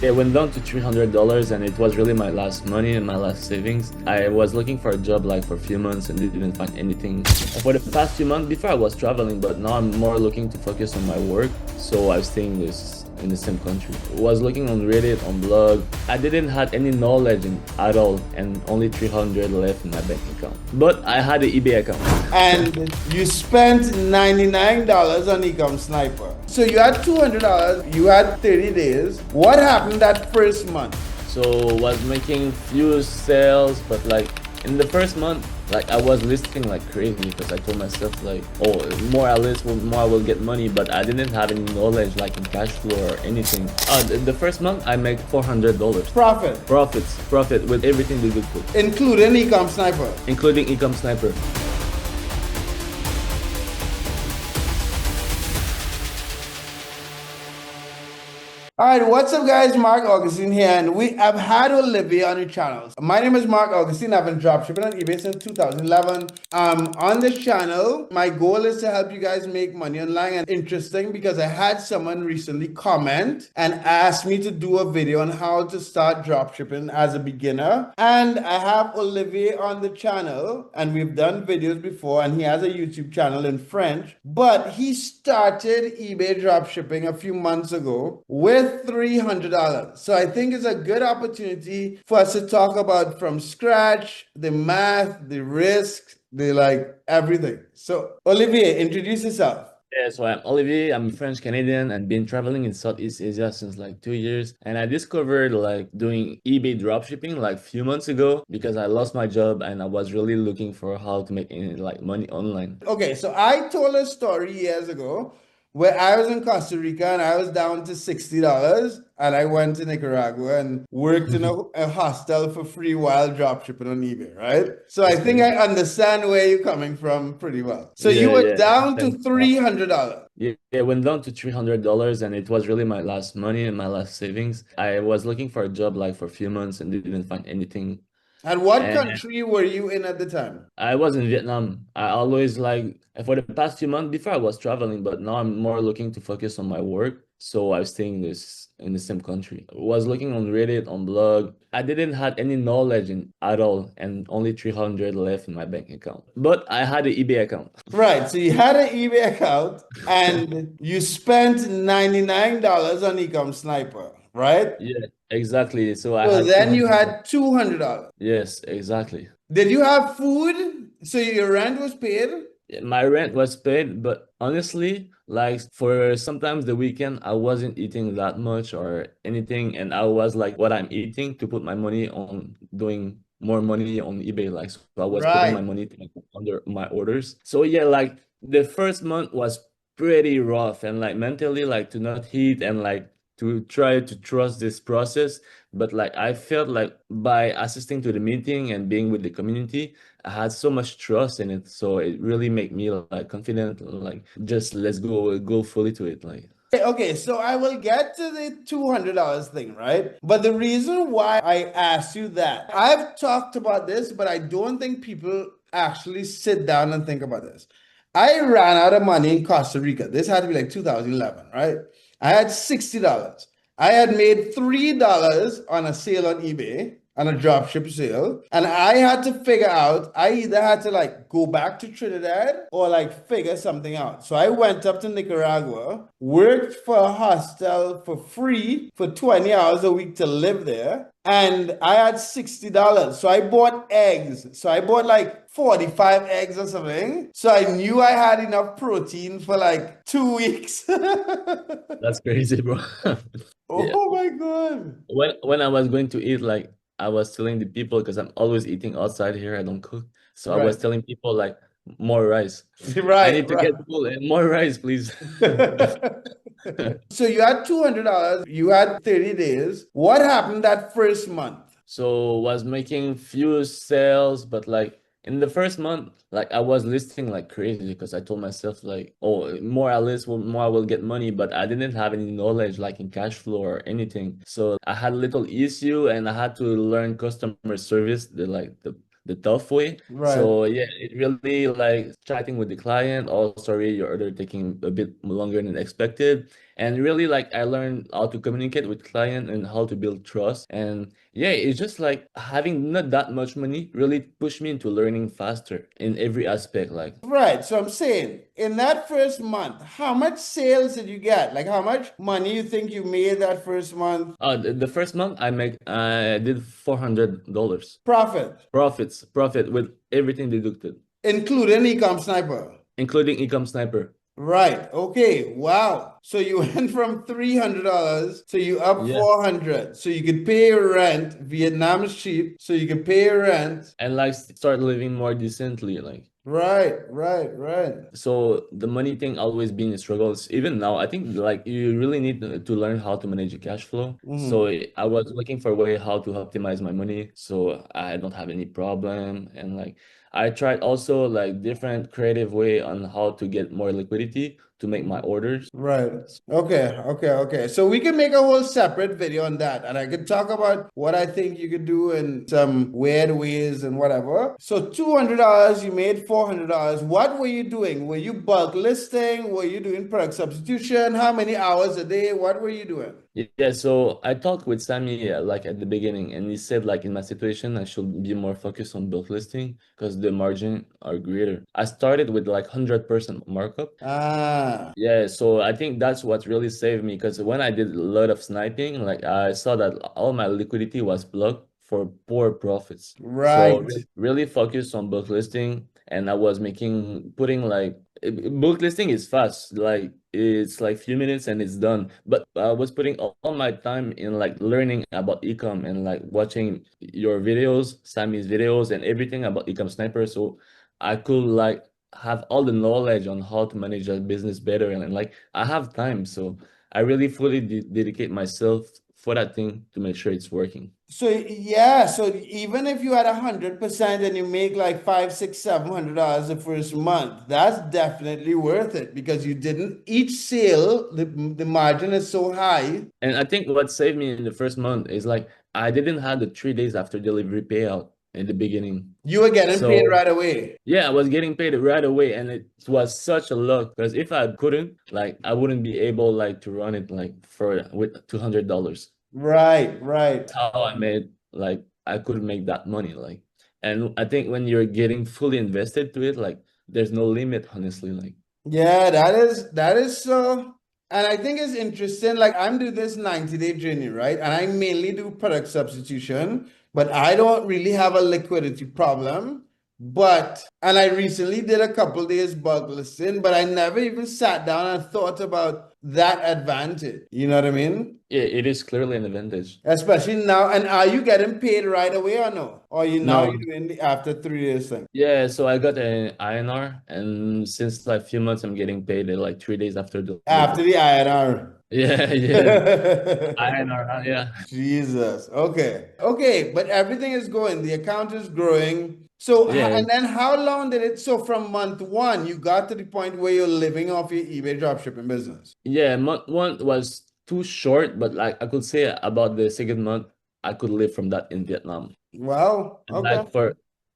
It went down to $300 and it was really my last money and my last savings. I was looking for a job like for a few months and didn't find anything. For the past few months, before I was traveling, but now I'm more looking to focus on my work. So I was staying in the same country. I was looking on Reddit, on blog. I didn't have any knowledge at all and only 300 left in my bank account. But I had an eBay account. And you spent $99 on Ecom Sniper. So you had $200, you had 30 days. What happened that first month? So was making few sales, but like in the first month, like I was listing like crazy because I told myself like, oh, more I list, more I will get money, but I didn't have any knowledge like in cash flow or anything. The first month I make $400. Profit with everything they could put. Including Ecom Sniper. Including Ecom Sniper. All right, what's up guys? Mark Augustine here, and I've had Olivier on the channel. My name is Mark Augustine. I've been dropshipping on eBay since 2011. On this channel, my goal is to help you guys make money online. And interesting because I had someone recently comment and ask me to do a video on how to start dropshipping as a beginner. And I have Olivier on the channel, and we've done videos before, and he has a YouTube channel in French, but he started eBay dropshipping a few months ago with $300. So I think it's a good opportunity for us to talk about from scratch, the math, the risks, everything. So Olivier, introduce yourself. Yeah, so I'm Olivier, I'm French Canadian and been traveling in Southeast Asia since like 2 years. And I discovered like doing eBay dropshipping like a few months ago because I lost my job and I was really looking for how to make like money online. Okay, so I told a story years ago where I was in Costa Rica and I was down to $60 and I went to Nicaragua and worked in a hostel for free while dropshipping on eBay, right? So I think I understand where you're coming from pretty well. So you were down to $300. Yeah, it went down to $300 and it was really my last money and my last savings. I was looking for a job like for a few months and didn't find anything. And what country were you in at the time? I was in Vietnam. I always for the past few months before I was traveling, but now I'm more looking to focus on my work. So I was staying in the same country. I was looking on Reddit, on blog. I didn't have any knowledge at all and only 300 left in my bank account. But I had an eBay account. Right. So you had an eBay account and you spent $99 on Ecom Sniper, right? Yeah, exactly. So then you had $200. Yes, exactly. Did you have food? So your rent was paid? My rent was paid, but honestly, like for sometimes the weekend, I wasn't eating that much or anything. And I was like, what I'm eating to put my money on doing more money on eBay. Like, so I was putting my money under my orders. So yeah, like the first month was pretty rough and like mentally, like to not eat and like to try to trust this process. But like I felt like by assisting to the meeting and being with the community, I had so much trust in it. So it really made me like confident, like just let's go fully to it. Like okay, so I will get to the $200 thing, right? But the reason why I asked you that, I've talked about this, but I don't think people actually sit down and think about this. I ran out of money in Costa Rica. This had to be like 2011, right? I had $60. I had made $3 on a sale on eBay, on a dropship sale. And I had to figure out, I either had to like go back to Trinidad or like figure something out. So I went up to Nicaragua, worked for a hostel for free for 20 hours a week to live there. And I had $60. So I bought eggs. So I bought like 45 eggs or something. So I knew I had enough protein for like 2 weeks. That's crazy, bro. Oh my God. When I was going to eat, like I was telling the people, because I'm always eating outside here, I don't cook. So I was telling people like more rice. I need to get full and more rice, please. So you had $200, you had 30 days. What happened that first month? So was making few sales, but like in the first month, like I was listing like crazy because I told myself like, oh, more I list, more I will get money, but I didn't have any knowledge like in cash flow or anything. So I had a little issue and I had to learn customer service, the the tough way. Right. So yeah, it really like chatting with the client. Oh, sorry, your order taking a bit longer than expected. And really like I learned how to communicate with client and how to build trust. And yeah, it's just like having not that much money really pushed me into learning faster in every aspect. Like Right. So I'm saying in that first month, how much sales did you get? Like how much money you think you made that first month? the first month I did $400 Profit, profit with everything deducted, including Ecom Sniper. including Ecom Sniper. Right. Okay. Wow. So you went from $300, so you up Yeah. 400. So you could pay your rent. Vietnam is cheap, so you could pay your rent. And like start living more decently. Like Right, right, right. so the money thing always been a struggle. Even now, I think like you really need to learn how to manage your cash flow. So Mhm. I was looking for a way how to optimize my money so I don't have any problem. And like I tried also like different creative way on how to get more liquidity to make my orders. Right. Okay. Okay. Okay. So we can make a whole separate video on that. And I could talk about what I think you could do in some weird ways and whatever. So $200, you made $400. What were you doing? Were you bulk listing? Were you doing product substitution? How many hours a day? What were you doing? Yeah, so I talked with Sammy like at the beginning, and he said like in my situation I should be more focused on bulk listing because the margin are greater. I started with like 100% markup. Ah, Yeah, so I think that's what really saved me because when I did a lot of sniping, like I saw that all my liquidity was blocked for poor profits. So right. really focused on book listing, and I was making putting like book listing is fast, like it's like few minutes and it's done. But I was putting all my time in like learning about ecom and like watching your videos, Sammy's videos, and everything about ecom sniper. So I could like have all the knowledge on how to manage a business better and like I have time, so I really fully dedicate myself for that thing to make sure it's working. So yeah, so even if you had 100% and you make like five, six, $700 the first month, that's definitely worth it because you didn't each sale, the margin is so high. And I think what saved me in the first month is like I didn't have the 3 days after delivery payout in the beginning. You were getting paid So right away. yeah, I was getting paid right away, and it was such a luck because if I couldn't, like, I wouldn't be able like to run it like for with $200. Right, right. How I made like I could make that money like, and I think when you're getting fully invested to it, like, there's no limit, honestly. Like, Yeah, that is so. And I think it's interesting. Like I'm doing this 90-day journey, right? And I mainly do product substitution, but I don't really have a liquidity problem. And I recently did a couple days bulk listing, but I never even sat down and thought about that advantage. You know what I mean? yeah, it is clearly an advantage. Especially now. And are you getting paid right away or no? Or you No, doing the after 3 days thing? yeah, so I got an INR, and since like few months, I'm getting paid like 3 days after After delivery. the INR. Yeah, yeah, INR, yeah, Jesus. Okay. Okay, but everything is going. The account is growing. So, yeah, and then how long did it? So, from month one, you got to the point where you're living off your eBay dropshipping business. yeah. Month one was too short, but like I could say about the second month, I could live from that in Vietnam. Well, And okay. like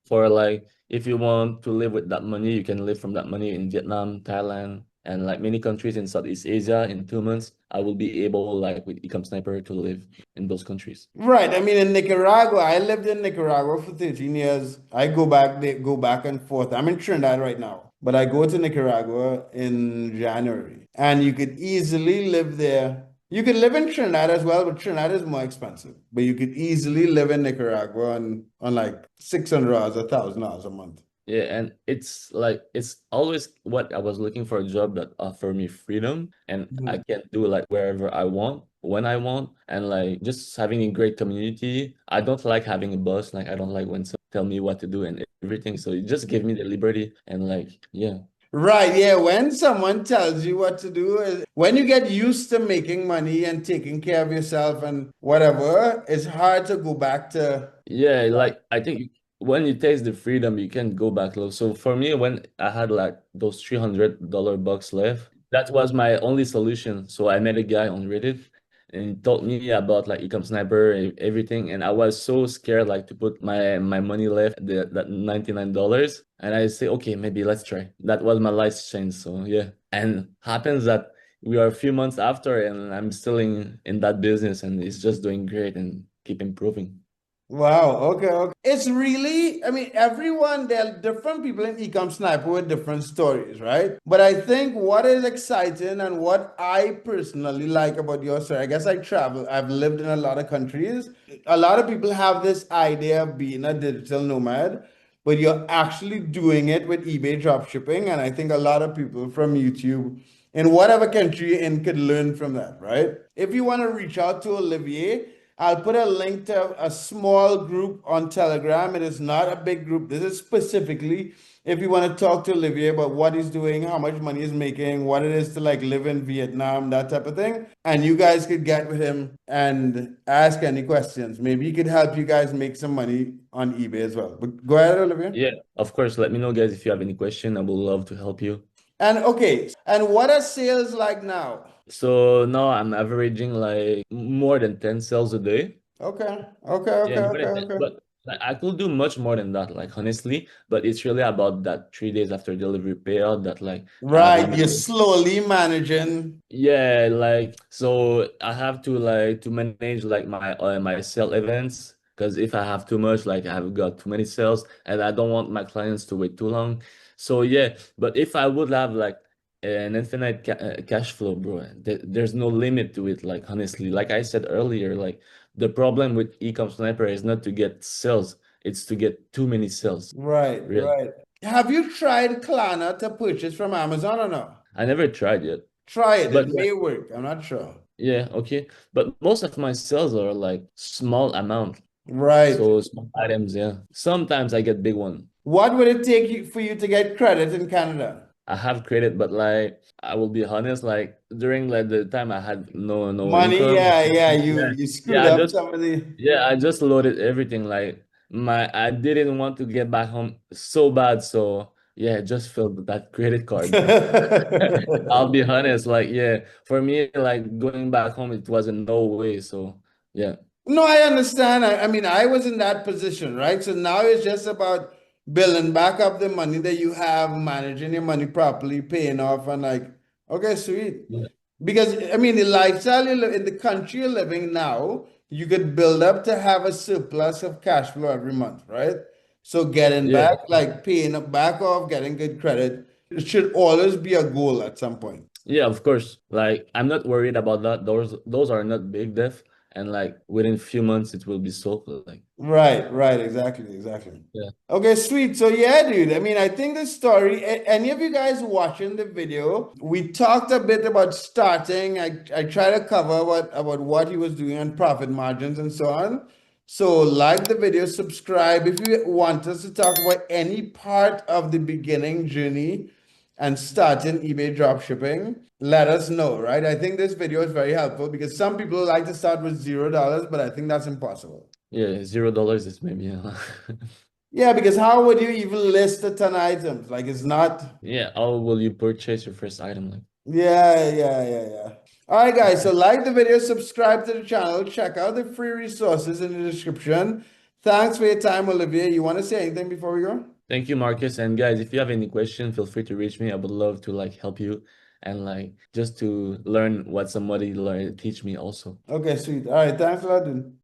for like if you want to live with that money, you can live from that money in Vietnam, Thailand, and like many countries in Southeast Asia. In 2 months, I will be able like with Ecom Sniper to live in those countries. Right. I mean, in Nicaragua, I lived in Nicaragua for 13 years. I go back, they go back and forth. I'm in Trinidad right now, but I go to Nicaragua in January. And you could easily live there. You could live in Trinidad as well, but Trinidad is more expensive. But you could easily live in Nicaragua on like $600, $1,000 a month. Yeah, and it's like it's always what I was looking for, a job that offer me freedom and I Mhm. can do like wherever I want, when I want, and like just having a great community. I don't like having a boss, like I don't like when someone tell me what to do and everything. So it just give me the liberty and like yeah. Right, yeah. When someone tells you what to do, when you get used to making money and taking care of yourself and whatever, it's hard to go back to. Yeah, like I think when you taste the freedom, you can go back low. So for me, when I had like those $300 bucks left, that was my only solution. So I met a guy on Reddit and he told me about like Ecom Sniper and everything, and I was so scared like to put my money left that $99, and I say, okay, maybe let's try. That was my life change. So yeah, and happens that we are a few months after, and I'm still in that business, and it's just doing great and keep improving. Wow. Okay. Okay. It's really, I mean, everyone, there are different people in Ecom Sniper with different stories, right? But I think what is exciting and what I personally like about your story, I guess I travel, I've lived in a lot of countries. A lot of people have this idea of being a digital nomad, but you're actually doing it with eBay dropshipping. And I think a lot of people from YouTube in whatever country you're in could learn from that, right? If you want to reach out to Olivier, I'll put a link to a small group on Telegram. It is not a big group. This is specifically if you want to talk to Olivier about what he's doing, how much money he's making, what it is to like live in Vietnam, that type of thing. And you guys could get with him and ask any questions. Maybe he could help you guys make some money on eBay as well. But go ahead, Olivier. Yeah, of course. Let me know, guys, if you have any question. I would love to help you. And okay, and what are sales like now? So now I'm averaging like more than 10 sales a day. Okay, okay, Yeah, okay, more okay, than 10. okay. But like, I could do much more than that, like honestly. But it's really about that 3 days after delivery payout that like I have Right, limit. you're slowly managing. Yeah, like so I have to like to manage like my sale events because if I have too much, like I've got too many sales and I don't want my clients to wait too long. So yeah, but if I would have like an infinite cash flow, bro, there's no limit to it. Like honestly, like I said earlier, like the problem with Ecom Sniper is not to get sales, it's to get too many sales. Right, Really, right. Have you tried Klarna to purchase from Amazon or no? I never tried yet, Try it. It but may work. I'm not sure. yeah, okay. But most of my sales are like small amount. Right. So small items, yeah. Sometimes I get big one. What would it take you for you to get credit in Canada? I have credit, but like I will be honest, like during like the time I had no Money, income. yeah, yeah. You Yeah. you Yeah, screwed up some of the I just loaded everything. Like my I didn't want to get back home so bad. So yeah, I just filled that credit card. I'll be honest, like yeah, for me, like going back home, it was a no way. So yeah. No, I understand. I mean, I was in that position, right? So now it's just about building back up the money that you have, managing your money properly, paying off, and like, okay, sweet. Yeah. Because I mean, the lifestyle you live in the country you're living now, you could build up to have a surplus of cash flow every month, right? So getting Yeah. back, like paying up back off, getting good credit, it should always be a goal at some point. Yeah, of course. Like I'm not worried about that. Those are not big debt, and like within few months it will be solved. Like Right, right, exactly, exactly. yeah, Okay, sweet. So yeah, dude. I mean, I think the story. Any of you guys watching the video? We talked a bit about starting. I try to cover about what he was doing on profit margins and so on. So like the video, subscribe if you want us to talk about any part of the beginning journey and starting eBay dropshipping. Let us know, right? I think this video is very helpful because some people like to start with $0, but I think that's impossible. yeah, $0 is maybe Yeah, because how would you even list the 10 items? Like it's not. yeah. How will you purchase your first item? Like Yeah, yeah, yeah, yeah. All right, guys. So like the video, subscribe to the channel, check out the free resources in the description. Thanks for your time, Olivier. You want to say anything before we go? thank you, Marcus. And guys, if you have any question, feel free to reach me. I would love to like help you and like just to learn what somebody learn teach me also. Okay, sweet. All right, thanks a lot, dude.